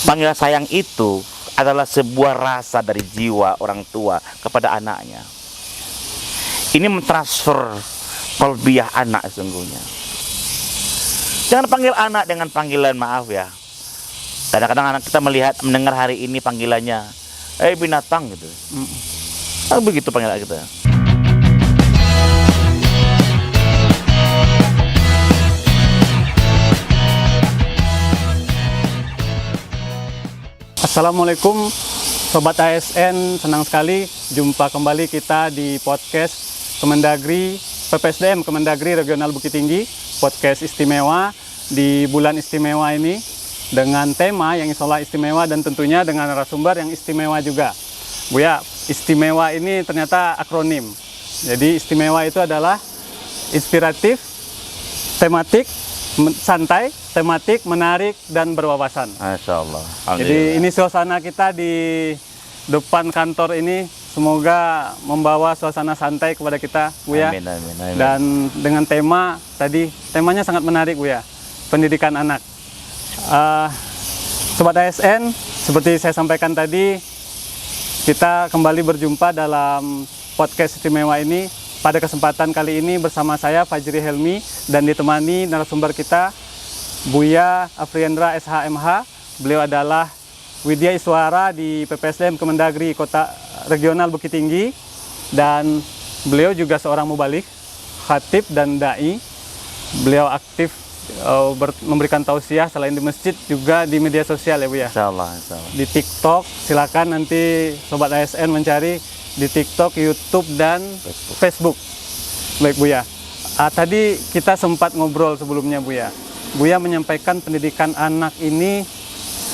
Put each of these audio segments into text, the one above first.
Panggilan sayang itu adalah sebuah rasa dari jiwa orang tua kepada anaknya. Ini mentransfer qalbiyah anak sesungguhnya. Jangan panggil anak dengan panggilan maaf ya. Kadang-kadang anak kita mendengar hari ini panggilannya, binatang gitu. Begitu panggilan kita. Assalamualaikum Sobat ASN, senang sekali jumpa kembali kita di podcast Kemendagri PPSDM Kemendagri Regional Bukit Tinggi, podcast istimewa di bulan istimewa ini dengan tema yang insyaallah istimewa dan tentunya dengan narasumber yang istimewa juga. Buya, istimewa ini ternyata akronim. Jadi istimewa itu adalah inspiratif, tematik, santai, tematik, menarik, dan berwawasan. Masya Allah. Jadi ini suasana kita di depan kantor ini semoga membawa suasana santai kepada kita, Buya. Amin, amin, amin. Dan dengan tema tadi, temanya sangat menarik, Buya. Pendidikan anak. Sobat ASN, seperti saya sampaikan tadi, kita kembali berjumpa dalam podcast istimewa ini. Pada kesempatan kali ini bersama saya Fajri Helmi dan ditemani narasumber kita Buya Afriendra SHMH. Beliau adalah Widya Iswara di PPSDM Kemendagri Kota Regional Bukit Tinggi dan beliau juga seorang mubalik, khatib dan dai. Beliau aktif memberikan tausiah selain di masjid juga di media sosial ya Buya. Insyaallah, insyaallah. Di TikTok, silakan nanti Sobat ASN mencari di TikTok, YouTube, dan Facebook. Baik Buya, tadi kita sempat ngobrol sebelumnya Buya. Buya menyampaikan pendidikan anak ini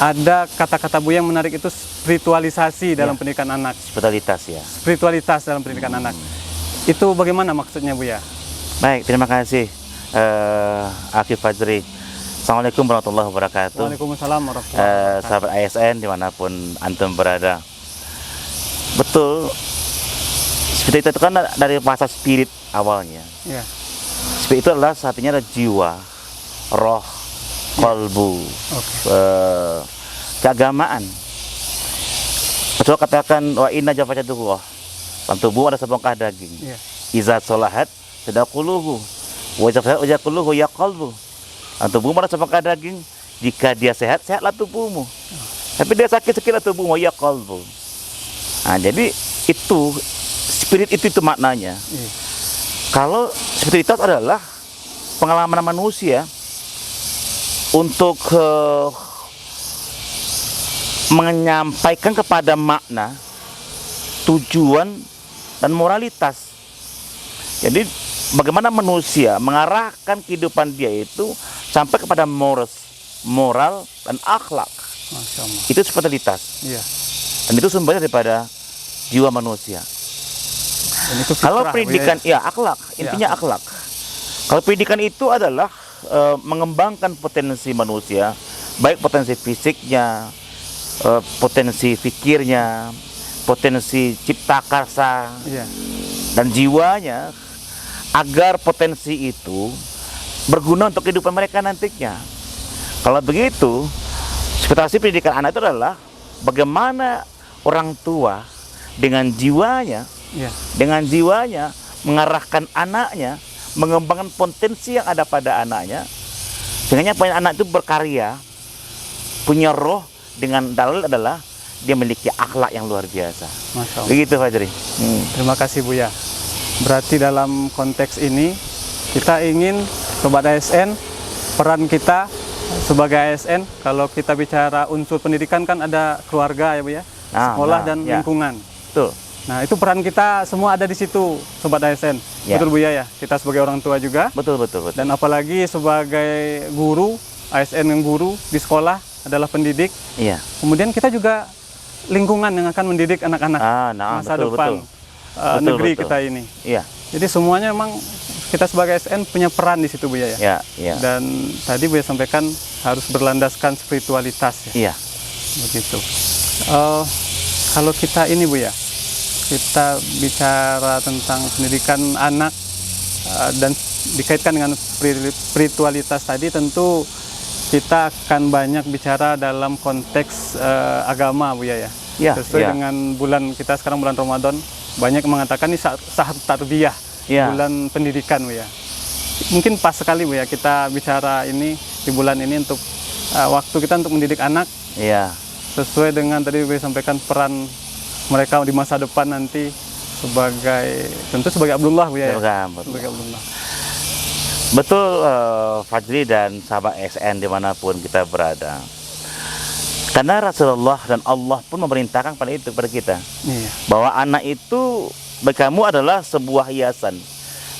ada kata-kata Buya yang menarik itu spiritualisasi dalam pendidikan anak. Spiritualitas ya. Spiritualitas dalam pendidikan anak. Itu bagaimana maksudnya Buya? Baik, terima kasih Akif Fajri. Assalamualaikum warahmatullahi wabarakatuh. Waalaikumsalam warahmatullahi wabarakatuh. Sahabat ASN dimanapun antum berada. Betul, spirit itu kan dari bahasa spirit awalnya. Ya. Spirit itu adalah artinya adalah jiwa, roh, kolbu, keagamaan. Betul katakan wa inna jafajatuhu, dalam tubuh ada sebongkah daging. Ya. Iza solahat sedaquluhu, wa iza quluhu ya qalbu. Dalam tubuhmu ada sebongkah daging. Jika dia sehat, sehatlah tubuhmu. Tapi dia sakit-sakitlah tubuhmu ya qalbu. Nah, jadi itu spirit itu maknanya. Kalau spiritualitas adalah pengalaman manusia untuk menyampaikan kepada makna, tujuan, dan moralitas. Jadi bagaimana manusia mengarahkan kehidupan dia itu sampai kepada moral dan akhlak. Masya Allah. Itu spiritualitas. Iya. Dan itu sumbernya daripada jiwa manusia. Dan itu Kalau fitrah, pendidikan, Buya. ya akhlak, intinya akhlak. Kalau pendidikan itu adalah mengembangkan potensi manusia, baik potensi fisiknya, potensi fikirnya, potensi cipta karsa, Iya. dan jiwanya, agar potensi itu berguna untuk kehidupan mereka nantinya. Kalau begitu, ekspektasi pendidikan anak itu adalah bagaimana orang tua dengan jiwanya, mengarahkan anaknya, mengembangkan potensi yang ada pada anaknya, sehingga anak itu berkarya, punya roh, dengan dalil adalah dia memiliki akhlak yang luar biasa. Masya Allah. Begitu Fajri. Terima kasih Buya. Berarti dalam konteks ini kita ingin Sobat ASN, peran kita sebagai ASN, kalau kita bicara unsur pendidikan kan ada keluarga ya Buya, sekolah dan lingkungan. Betul. Nah itu peran kita semua ada di situ Sobat ASN. Ya. Betul Buya ya, kita sebagai orang tua juga. Betul. Dan apalagi sebagai guru, ASN yang guru di sekolah adalah pendidik. Iya. Kemudian kita juga lingkungan yang akan mendidik anak-anak masa depan negeri kita ini. Iya. Jadi semuanya memang kita sebagai ASN punya peran di situ Buya ya. Iya. Dan tadi Buya sampaikan harus berlandaskan spiritualitas ya. Iya. Begitu. Kalau kita ini Buya, kita bicara tentang pendidikan anak dan dikaitkan dengan spiritualitas tadi, tentu kita akan banyak bicara dalam konteks agama, Buya ya. Ya, Sesuai ya. dengan bulan kita sekarang, bulan Ramadan, banyak mengatakan ini saat tarbiyah, Ya. bulan pendidikan, Buya. Mungkin pas sekali, Buya, kita bicara ini di bulan ini untuk waktu kita untuk mendidik anak, Iya. sesuai dengan tadi Buya sampaikan peran mereka di masa depan nanti tentu sebagai Abdullah, Buya ya. Sebagai Abdullah. Betul, Fajri dan sahabat SN dimanapun kita berada. Karena Rasulullah dan Allah pun memerintahkan kepada kita Iya. bahwa anak itu bagi kamu adalah sebuah hiasan.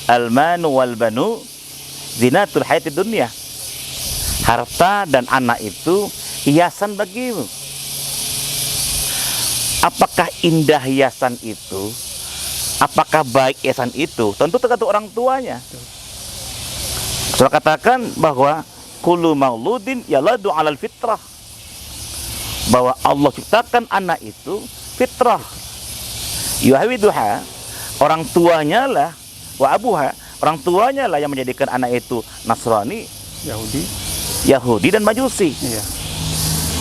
Al-manu wal banu zinatul hayatid dunya. Harta dan anak itu hiasan bagimu. Apakah indah hiasan itu? Apakah baik hiasan itu? Tentu tergantung orang tuanya. Saya katakan bahwa kullu mauludin yaladu alal fitrah. Bahwa Allah ciptakan anak itu fitrah. Yuhawiduha, orang tuanya lah, wa abuha, orang tuanya lah yang menjadikan anak itu Nasrani, Yahudi dan Majusi. Iya.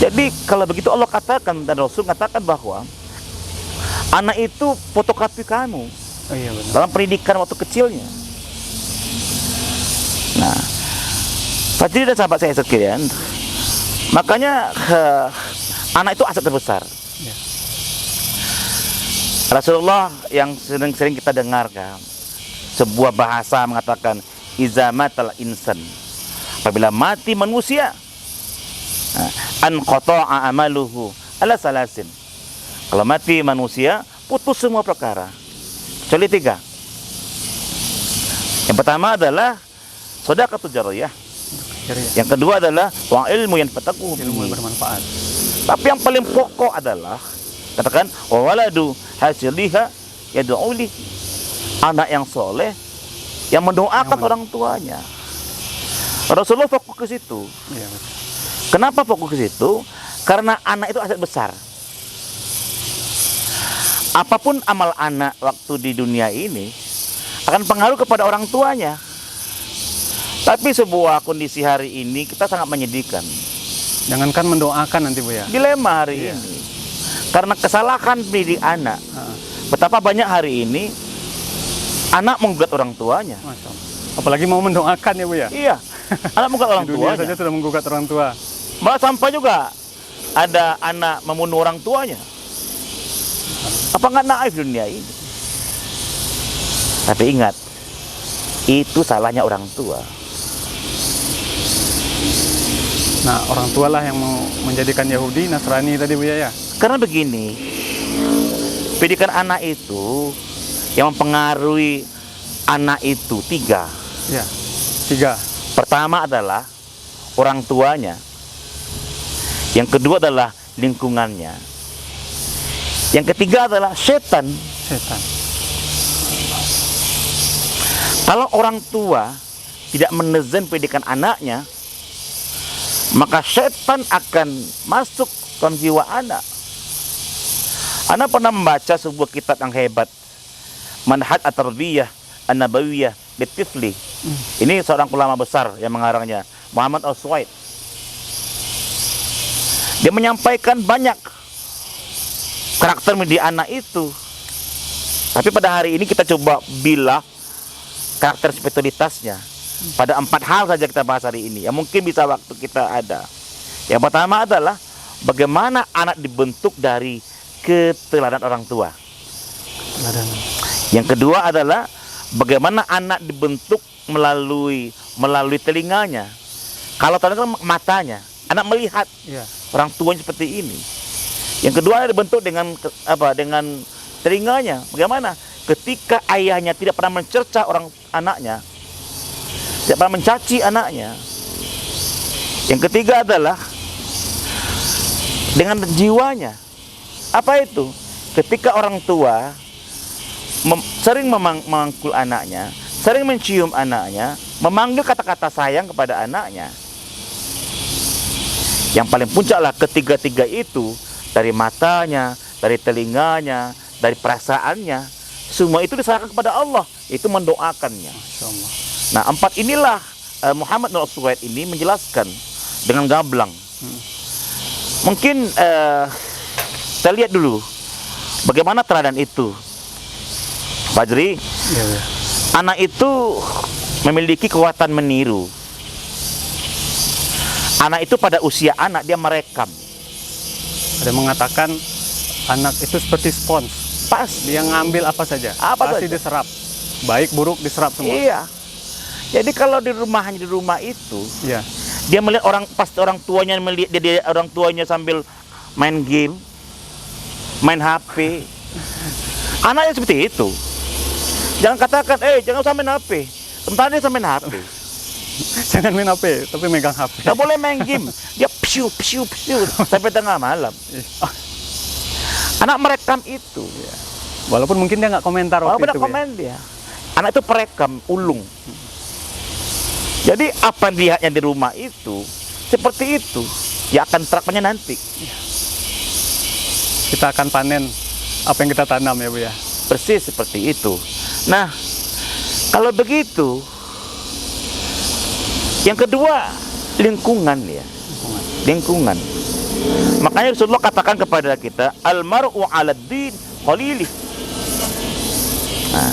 Jadi kalau begitu Allah katakan dan Rasul katakan bahwa anak itu fotokopi kamu Oh iya benar. dalam pendidikan waktu kecilnya. Nah, Fajri dan sahabat saya sekalian, makanya anak itu aset terbesar. Ya. Rasulullah yang sering kita dengarkan sebuah bahasa mengatakan iza matal insan, apabila mati manusia, an qata'a amaluhu ala salasin, kalau mati manusia putus semua perkara kecuali 3. Yang pertama adalah shadaqatul jariyah, yang kedua adalah wa ilmu yang fatakuhu, ilmu yang bermanfaat. tapi yang paling pokok adalah katakan wa waladu hasiliha yad'uli, anak yang soleh yang mendoakan orang tuanya. Rasulullah fokus ke situ. Iya, betul. Kenapa fokus ke situ? Karena anak itu aset besar. Apapun amal anak waktu di dunia ini akan pengaruh kepada orang tuanya. Tapi sebuah kondisi hari ini kita sangat menyedihkan. Jangankan mendoakan nanti, Bu ya. Dilema hari ini. Karena kesalahan pendidik anak. Betapa banyak hari ini anak menggugat orang tuanya. Masya Allah. Apalagi mau mendoakan ya, Bu ya. Iya. Anak menggugat orang Di dunia tuanya. saja sudah menggugat orang tua. Malah sampai juga ada anak membunuh orang tuanya. Apa nggak naif dunia ini? Tapi ingat, itu salahnya orang tua. Nah, orang tua lah yang mau menjadikan Yahudi, Nasrani tadi, Bu ya. Karena begini, pendidikan anak itu yang mempengaruhi anak itu 3. Ya, 3. Pertama adalah orang tuanya. Yang kedua adalah lingkungannya. Yang ketiga adalah setan. Setan. Kalau orang tua tidak menezen pendidikan anaknya, maka setan akan masuk ke jiwa anak. Anak pernah membaca sebuah kitab yang hebat, Manhaj At-Tarbiyah An-Nabawiyah Bitifli. Ini seorang ulama besar yang mengarangnya, Muhammad Al-Suwaid. Dia menyampaikan banyak karakter mendidik anak itu. Tapi pada hari ini kita coba bilah karakter spiritualitasnya. Pada 4 hal saja kita bahas hari ini, yang mungkin bisa waktu kita ada. Yang pertama adalah bagaimana anak dibentuk dari keteladanan orang tua. Yang kedua adalah bagaimana anak dibentuk melalui telinganya. Kalau tadi kan matanya, anak melihat orang tuanya seperti ini. Yang kedua anak dibentuk dengan telinganya. Bagaimana? Ketika ayahnya tidak pernah mencerca anaknya, tidak pernah mencaci anaknya. Yang ketiga adalah dengan jiwanya. Apa itu? Ketika orang tua sering memangkul anaknya, sering mencium anaknya, memanggil kata-kata sayang kepada anaknya. Yang paling puncaklah ketiga-tiga itu, dari matanya, dari telinganya, dari perasaannya, semua itu diserahkan kepada Allah, itu mendoakannya. Masya Allah. Nah, 4 inilah Muhammad Nur Al-Suwaid ini menjelaskan dengan gamblang. Mungkin kita lihat dulu bagaimana teladan itu, Fajri. Iya, Buya. Anak itu memiliki kekuatan meniru. Anak itu pada usia anak dia merekam. Ada yang mengatakan anak itu seperti spons. Pas. Dia ngambil apa saja, Apa pasti saja. diserap. Baik buruk diserap semua. Iya. Jadi kalau di rumah itu, Iya. dia melihat orang tuanya melihat dia orang tuanya sambil main game, main HP. Anaknya seperti itu. Jangan katakan, jangan usah main HP. Sementara dia sambil main HP. Jangan main HP, tapi megang HP. Nggak boleh main game. Dia psiu sampai tengah malam. Anak merekam itu. Walaupun mungkin dia nggak komentar waktu Walaupun itu. ada komen dia. Anak itu perekam, ulung. Jadi apa yang dilihatnya di rumah itu seperti itu. Ya akan terapnya nanti. Kita akan panen apa yang kita tanam ya Bu ya. Persis seperti itu. Nah, kalau begitu, yang kedua lingkungan ya. Lingkungan. Makanya Rasulullah katakan kepada kita, almar'u 'ala din khalilih. Nah,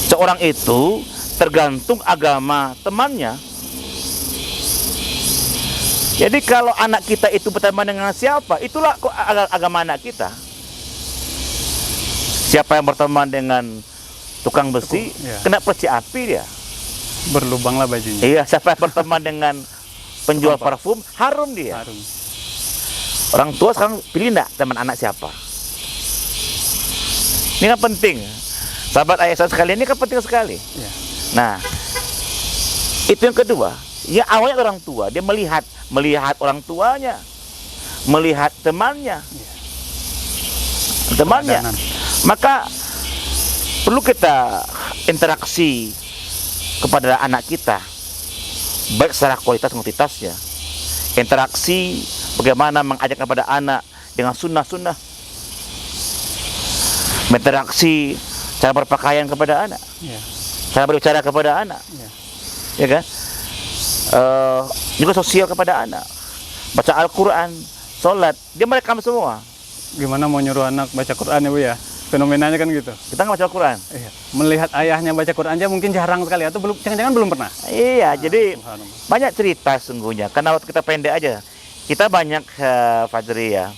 seorang itu tergantung agama temannya. Jadi kalau anak kita itu berteman dengan siapa, itulah agama anak kita. Siapa yang berteman dengan tukang besi, Iya. kena perci api dia. Berlubanglah bajunya. Iya, siapa yang berteman dengan penjual parfum, harum dia. Harum. Orang tua sekarang pilih enggak teman anak siapa. Ini kan penting. Sahabat ayah saya sekalian, ini kan penting sekali. Iya. Nah, itu yang kedua. Ya awalnya orang tua, dia melihat orang tuanya, melihat temannya, Teladanan. maka perlu kita interaksi kepada anak kita, baik secara kualitas maupun kuantitasnya. Interaksi bagaimana mengajak kepada anak dengan sunnah-sunnah, interaksi cara berpakaian kepada anak, Iya. cara berbicara kepada anak, Iya. ya kan? Juga sosial kepada anak, baca Al-Quran, sholat, dia merekam semua. Gimana mau nyuruh anak baca Quran ya Bu ya? Fenomenanya kan gitu. Kita nggak baca Al-Quran. Iya. Melihat ayahnya baca Quran aja mungkin jarang sekali atau belum, jangan-jangan belum pernah. Iya, jadi subhanallah. banyak cerita sungguhnya. Karena waktu kita pendek aja, kita banyak Fajri ya.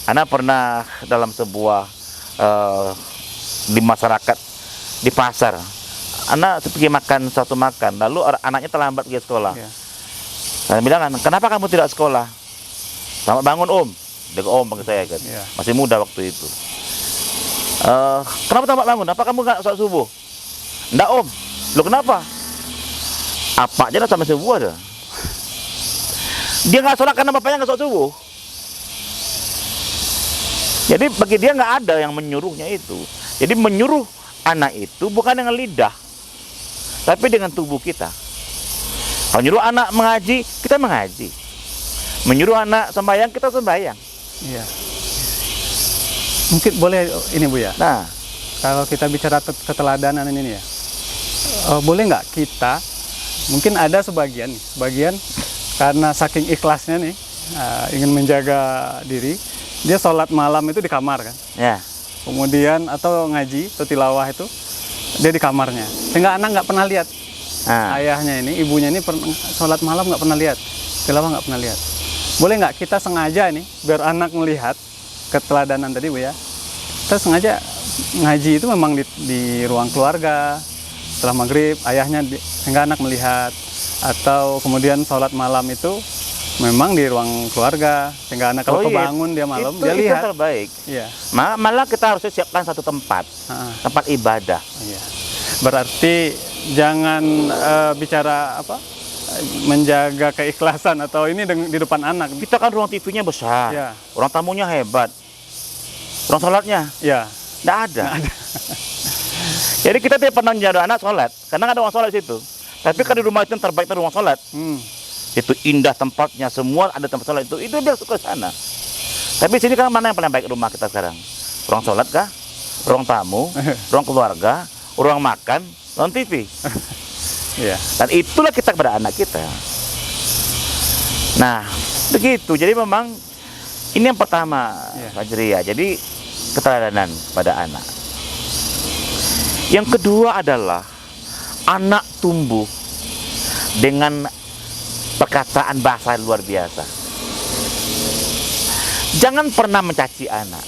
Anak pernah dalam sebuah di masyarakat, di pasar, anak pergi makan satu makan, lalu anaknya terlambat pergi sekolah. Iya. Saya bilang, kenapa kamu tidak sekolah? Selamat bangun Om. Dia ke Om panggil saya kan. Iya. Masih muda waktu itu. Kenapa selamat bangun? Apa kamu nggak sholat subuh? Nggak Om. Loh kenapa? Apa aja lah sampai subuh ada. Dia nggak sholat karena bapaknya nggak sholat subuh. Jadi bagi dia nggak ada yang menyuruhnya itu. Jadi menyuruh anak itu bukan dengan lidah, tapi dengan tubuh kita. Kalau nyuruh anak mengaji, kita mengaji. Menyuruh anak sembahyang, kita sembahyang. Iya. Mungkin boleh ini Bu ya. Nah, Kalau kita bicara keteladanan ini ya, boleh nggak kita, mungkin ada sebagian karena saking ikhlasnya nih, ingin menjaga diri, dia sholat malam itu di kamar kan, ya. kemudian atau ngaji atau tilawah itu dia di kamarnya, sehingga anak nggak pernah lihat Nah, ayahnya ini, ibunya ini sholat malam nggak pernah lihat, tilawah nggak pernah lihat. Boleh nggak kita sengaja nih biar anak melihat keteladanan tadi Bu ya, kita sengaja ngaji itu memang di ruang keluarga setelah maghrib, ayahnya sehingga anak melihat, atau kemudian sholat malam itu memang di ruang keluarga sehingga anak kalau iya. kebangun dia malam itu dia lihat. terbaik. Iya. Malah kita harus siapkan satu tempat, tempat ibadah. Iya. Berarti jangan bicara apa, menjaga keikhlasan atau ini di depan anak. Kita kan ruang TV-nya besar, Iya. orang tamunya hebat, ruang sholatnya Ya. nggak ada. Jadi kita tidak pernah menjaga anak sholat, karena nggak ada ruang sholat di situ. Tapi kan di rumah itu yang terbaik itu ruang sholat. Itu indah tempatnya, semua ada tempat sholat itu dia suka sana. Tapi sini kan mana yang paling baik rumah kita sekarang? Ruang sholat kah? Ruang tamu? Ruang keluarga? Ruang makan? Ruang TV? Iya. Dan itulah kita kepada anak kita. Nah, Begitu. Jadi memang ini yang pertama, Ya. Fajri ya. Jadi keteladanan pada anak. Yang kedua adalah anak tumbuh dengan perkataan bahasa luar biasa. Jangan pernah mencaci anak.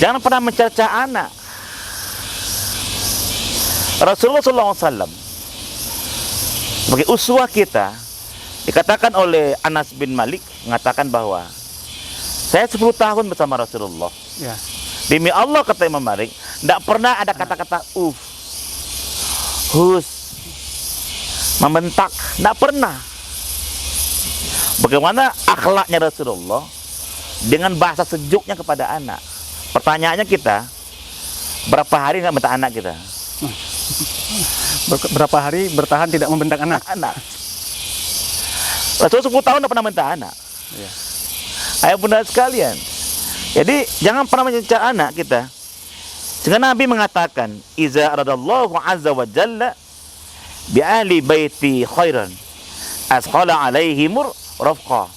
Jangan pernah mencerca anak. Rasulullah SAW sebagai uswah kita, dikatakan oleh Anas bin Malik, mengatakan bahwa saya 10 tahun bersama Rasulullah. Ya. Demi Allah, kata Imam Malik, tidak pernah ada kata-kata hus, membentak, tidak pernah. Bagaimana akhlaknya Rasulullah dengan bahasa sejuknya kepada anak. Pertanyaannya kita, berapa hari nggak bentak anak kita? Berapa hari bertahan tidak membentak anak? Anak. Rasulullah 10 tahun tidak pernah bentak anak. Ya. Ayah bunda sekalian. Jadi jangan pernah mencerca anak kita. Sehingga Nabi mengatakan, "Iza aradallahu azza wa jalla bi ahli baiti khairan asqala alaihimur rafqa."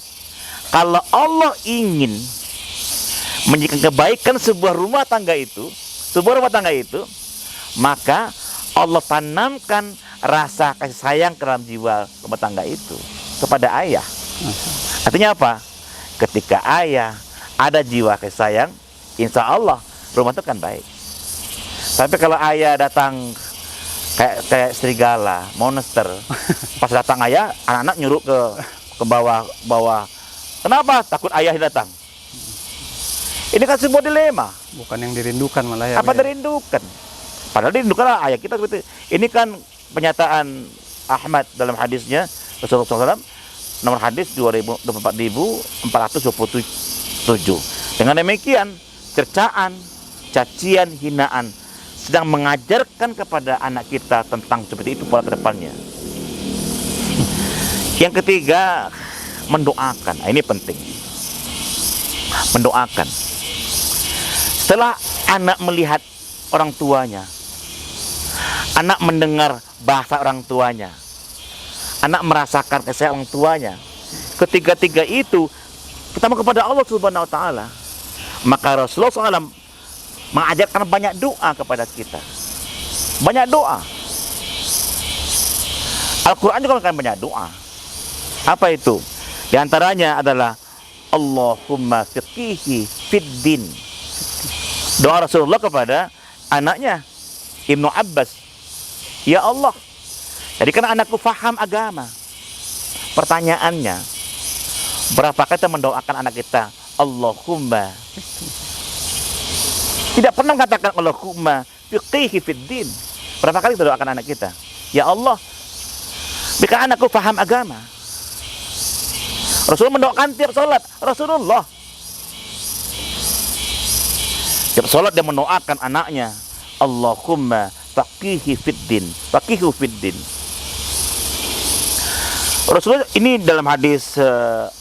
Kalau Allah ingin menjadikan kebaikan sebuah rumah tangga itu, maka Allah tanamkan rasa kasih sayang ke dalam jiwa rumah tangga itu kepada ayah. Artinya apa? Ketika ayah ada jiwa kasih sayang, insya Allah rumah itu kan baik. Tapi kalau ayah datang kayak serigala, monster, pas datang ayah, anak-anak nyuruh ke bawah. Kenapa? Takut ayah datang. Ini kan sebuah dilema. Bukan yang dirindukan malah ya. Apa dirindukan? Padahal dirindukanlah ayah kita seperti ini kan pernyataan Ahmad dalam hadisnya Rasulullah SAW, nomor hadis 24.427. Dengan demikian, cercaan, cacian, hinaan sedang mengajarkan kepada anak kita tentang seperti itu pola kedepannya. Yang ketiga, mendoakan. Nah, ini penting. Mendoakan. Setelah anak melihat orang tuanya, anak mendengar bahasa orang tuanya, anak merasakan kasih orang tuanya, ketiga-tiga itu pertama kepada Allah Subhanahu wa taala. Maka Rasulullah SAW mengajarkan banyak doa kepada kita. Banyak doa. Al-Quran juga kan banyak doa. Apa itu? Di antaranya adalah Allahumma fiqihi fid din. Doa Rasulullah kepada anaknya Ibnu Abbas. Ya Allah, jadikan anakku faham agama. Pertanyaannya, berapa kali kita mendoakan anak kita Allahumma? Tidak pernah katakan Allahumma fiqihi fid din. Berapa kali kita doakan anak kita? Ya Allah, berikan anakku faham agama. Rasulullah mendoakan tiap salat. Rasulullah tiap salat dia mendoakan anaknya, Allahumma faqihi fid din, faqihu fid din. Rasulullah ini dalam hadis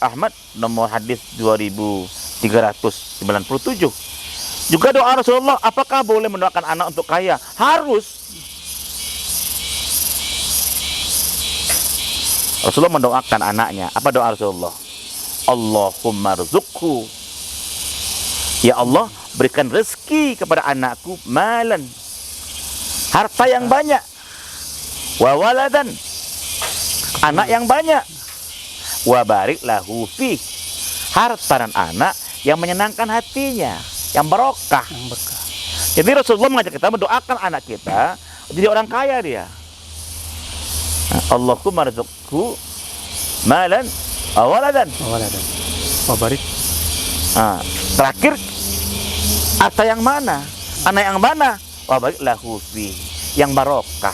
Ahmad nomor hadis 2397. Juga doa Rasulullah, apakah boleh mendoakan anak untuk kaya? Harus. Rasulullah mendoakan anaknya. Apa doa Rasulullah? Allahumma rizukhu. Ya Allah, berikan rezeki kepada anakku malan, harta yang banyak, wa waladan, anak yang banyak, wa barik lahu fi, harta dan anak yang menyenangkan hatinya, yang barokah. Jadi Rasulullah mengajak kita mendoakan anak kita jadi orang kaya dia. Allahumma rizukhu malan wa waladan. Wa barik. Terakhir, harta yang mana? Anak yang mana? Wa barik lahu fi, yang barokah.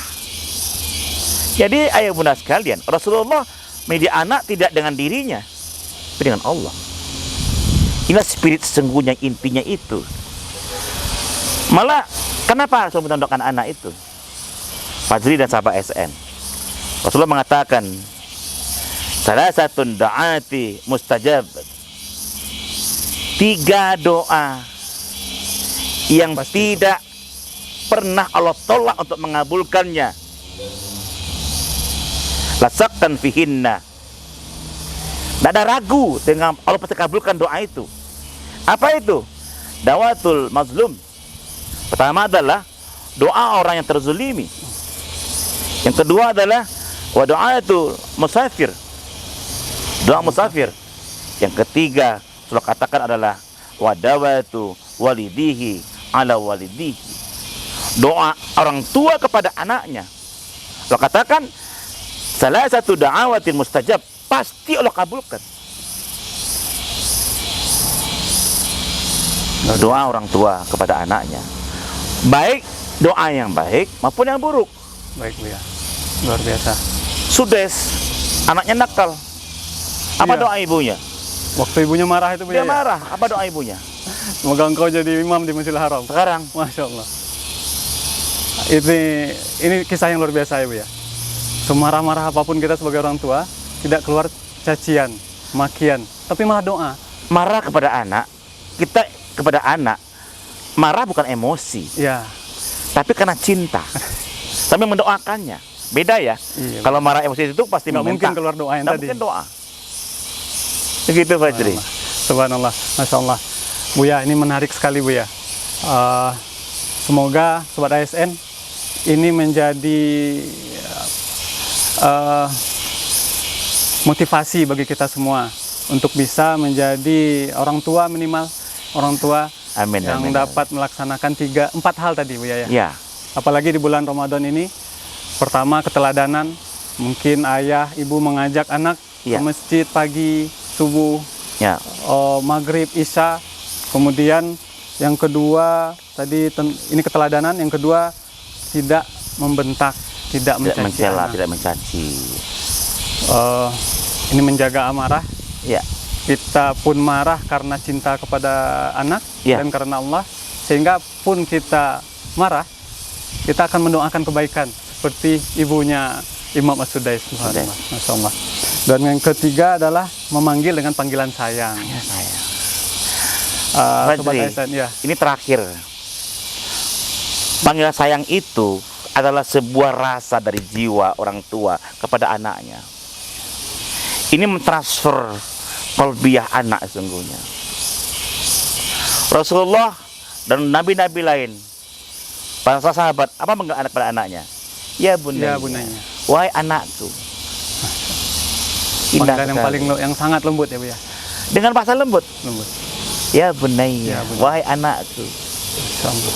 Jadi ayah bunda sekalian, Rasulullah mendidik anak tidak dengan dirinya, tapi dengan Allah. Inilah spirit sesungguhnya, intinya itu. Malah kenapa Rasulullah mendoakan anak itu? Fajri dan sahabat SN. Rasulullah mengatakan, salah satu da'ati mustajab. 3 doa yang tidak pernah Allah tolak untuk mengabulkannya. Lasaktan fihinna. Tidak Tidak ada ragu dengan Allah pasti kabulkan doa itu. Apa itu? Dawatul mazlum. Pertama adalah doa orang yang terzulimi. Yang kedua adalah wa doatul musafir. Doa musafir. Yang ketiga, Rasulullah katakan adalah wa dawatu walidihi ala walidihi. Doa orang tua kepada anaknya. Allah katakan salah satu da'awatin mustajab, pasti Allah kabulkan. Doa orang tua kepada anaknya, baik doa yang baik maupun yang buruk. Baik Buya, luar biasa. Sudes, anaknya nakal. Apa Iya. doa ibunya? Waktu ibunya marah itu Buya. Dia marah. Apa doa ibunya? Semoga engkau jadi imam di Masjidil Haram. Sekarang Masya Allah. Ini kisah yang luar biasa ya Bu ya. Semarah-marah apapun kita sebagai orang tua, tidak keluar cacian, makian, tapi malah doa. marah kepada anak, kita kepada anak marah bukan emosi, Ya, tapi karena cinta. Sambil mendoakannya. Beda ya. Iya. Kalau marah emosi itu pasti nggak meminta. mungkin keluar doa yang Nggak tadi. mungkin doa. Begitu Fajri. Subhanallah, Masya Allah. Buya, ini menarik sekali Buya. Semoga Sobat ASN ini menjadi motivasi bagi kita semua untuk bisa menjadi orang tua, minimal orang tua Amin. yang amin. dapat melaksanakan 4 hal tadi Buya ya. Ya. Apalagi di bulan Ramadan ini, pertama keteladanan, mungkin ayah, ibu mengajak anak Ya. ke masjid pagi, subuh, Ya. maghrib, isya. Kemudian yang kedua tadi ini keteladanan, yang kedua tidak membentak, tidak Tidak mencaci mencela, anak. tidak mencaci. Ini menjaga amarah. Ya. Kita pun marah karena cinta kepada anak Ya. dan karena Allah, sehingga pun kita marah, kita akan mendoakan kebaikan seperti ibunya Imam As-Sudais. Subhanallah. Masya Allah. Dan yang ketiga adalah memanggil dengan panggilan sayang. Ya saya. Sobat Fajri, ASN, ya. ini terakhir. Panggilan sayang itu adalah sebuah rasa dari jiwa orang tua kepada anaknya. Ini mentransfer qalbiyah anak sesungguhnya. Rasulullah dan nabi-nabi lain, para sahabat, apa manggil anak pada anaknya? Ya bunayya. Ya, bunayya. Wahai anakku. Indah Panggilan yang sekali. paling yang sangat lembut ya Bu ya. Dengan bahasa lembut. Lembut. Ya bunayya. Ya, bunayya. Wahai anakku. Masya Allah.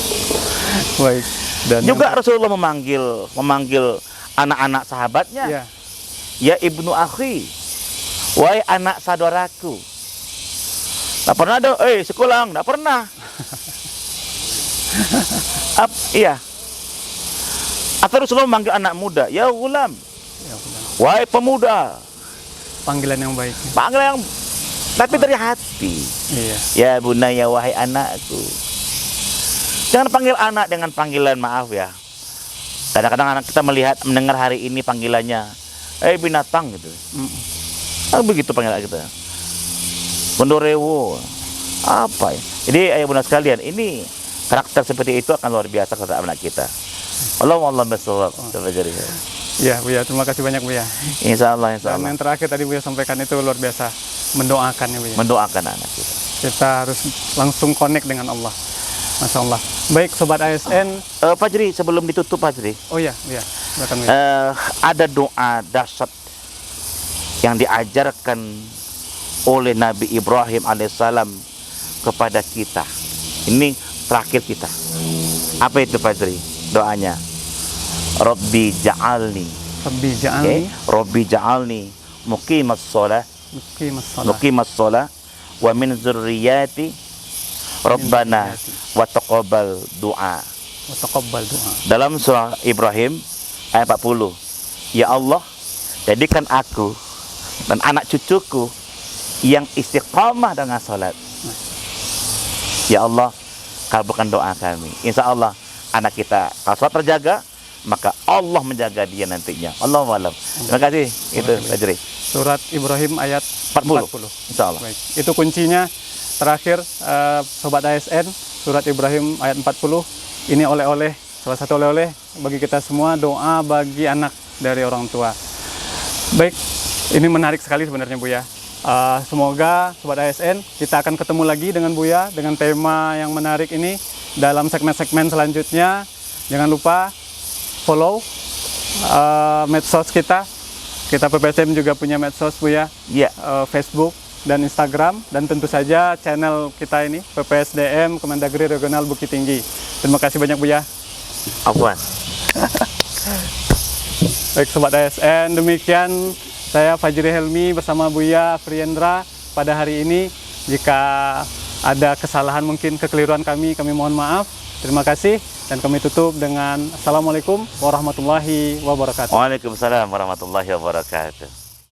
Baik. Dan Juga Rasulullah memanggil anak-anak sahabatnya. ya, Ya ibnu akhi, wahai anak saudaraku. Tak pernah ada, sekolah, tak pernah. Iya. Atau Rasulullah memanggil anak muda, ya gulam, ya benar. wahai pemuda. Panggilan yang baik. Panggil yang, tapi dari hati. Iya. Ya bunayya, wahai anakku. Jangan panggil anak dengan panggilan maaf ya. Kadang-kadang anak kita mendengar hari ini panggilannya, binatang gitu. Begitu panggilan kita. Bondorewo. Apa ya? Jadi ayah bunda sekalian, ini karakter seperti itu akan luar biasa kepada anak kita. Allah bershawab. Ya Bu ya, terima kasih banyak Bu ya. Insya Allah, insya Dan Allah. yang terakhir tadi Bu ya sampaikan itu luar biasa, mendoakan ya Bu ya. Mendoakan anak kita. Kita harus langsung connect dengan Allah. Masya Allah. Baik Sobat ASN. Fajri, sebelum ditutup Fajri, Oh iya, iya. Silakan Bu ya. ada doa dahsyat yang diajarkan oleh Nabi Ibrahim alaihissalam kepada kita. Ini terakhir kita. Apa itu Fajri? Doanya. Rabbi ja'alni. Rabbi Okay? ja'alni Rabbi ja'alni muqimas shalah muqimas shalah wa min zurriyati Rabbana wa taqabbal du'a. wa taqabbal du'a. Dalam surah Ibrahim ayat 40. Ya Allah, jadikan aku dan anak cucuku yang istiqamah dengan salat. Ya Allah, kabulkan doa kami. Insya Allah anak kita kalau salat terjaga, maka Allah menjaga dia nantinya. Allahu a'lam. Terima kasih. Itu Fajri. Surat Ibrahim ayat 40. 40. Insya Allah. Baik. Itu kuncinya terakhir Sobat ASN, surat Ibrahim ayat 40. Ini oleh-oleh, salah satu oleh-oleh bagi kita semua, doa bagi anak dari orang tua. Baik, ini menarik sekali sebenarnya Bu ya. Semoga Sobat ASN kita akan ketemu lagi dengan Buya dengan tema yang menarik ini dalam segmen-segmen selanjutnya. Jangan lupa follow medsos kita. Kita PPSDM juga punya medsos Buya, Iya. Facebook dan Instagram, dan tentu saja channel kita ini PPSDM Kemendagri Regional Bukit Tinggi. Terima kasih banyak Buya. Afwan. Baik Sobat ASN, demikian saya Fajri Helmi bersama Buya Friendra pada hari ini. Jika ada kesalahan mungkin kekeliruan kami mohon maaf. Terima kasih dan kami tutup dengan Assalamualaikum warahmatullahi wabarakatuh. Waalaikumsalam warahmatullahi wabarakatuh.